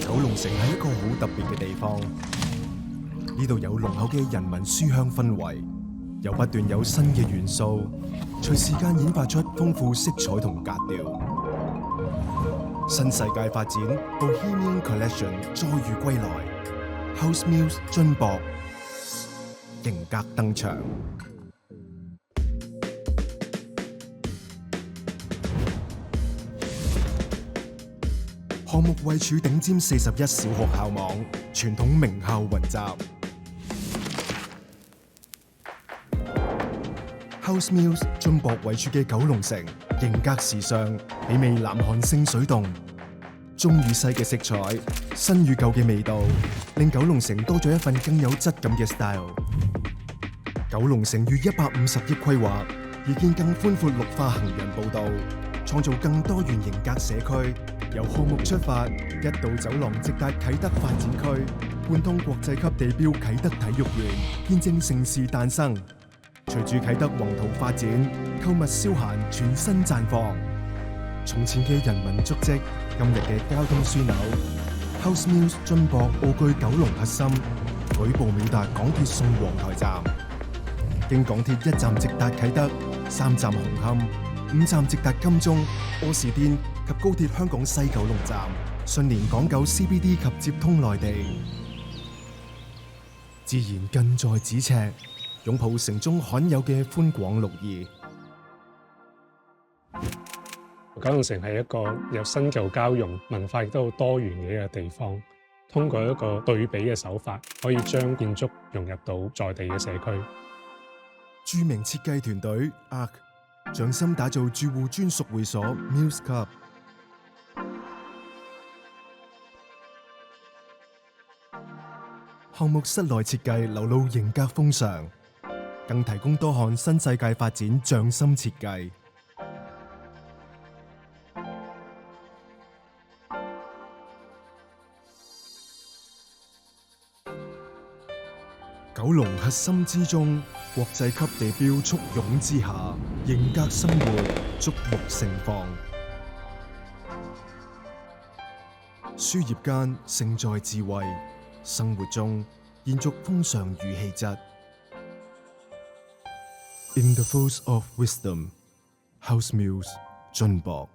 九龍城係一個好特別嘅地方，呢度有濃厚嘅人文書香氛圍，又不斷有新嘅元素，隨時間演化出豐富色彩同格調。新世界發展到 Bohemian Collection 再遇歸來 ，House Muse 進博型格登場。項目位處頂尖41小學校網，傳統名校雲集。House Muse 進博位處嘅九龍城，型格時尚，媲美南韓聖水洞。中與西嘅色彩，新與舊嘅味道，令九龍城多咗一份更有質感嘅 style。九龍城逾150億規劃，以建更寬闊綠化行人步道，創造更多元型格社區。由項目出發，一道走廊直達啟德發展區，貫通國際級地標啟德體育園，見證盛事誕生。隨住啟德宏圖發展，購物消閒全新綻放。從前嘅人文足跡，今日嘅交通樞紐 ，House Muse 進博傲居九龍核心，舉步秒達港鐵宋皇臺站，經港鐵1站直達啟德，3站紅磡，5站直達金鐘、柯士甸及高鐵香港西九龍站，順連港九 CBD 及接通內地，自然近在咫尺，擁抱城中罕有嘅寬廣綠意。九龍城係一個有新舊交融、文化亦都好多元嘅一個地方。通過一個對比嘅手法，可以將建築融入到在地嘅社區。著名設計團隊 ARC 匠心打造住戶專屬會所 Muse Club。項目室內設計流露型格風尚，更提供多項新世界發展匠心設計。九龍核心之中，國際級地標簇擁之下，型格生活矚目盛放。書業間盛載智慧，生活中延續風尚與氣質。In the Force of Wisdom，House Muse 進博。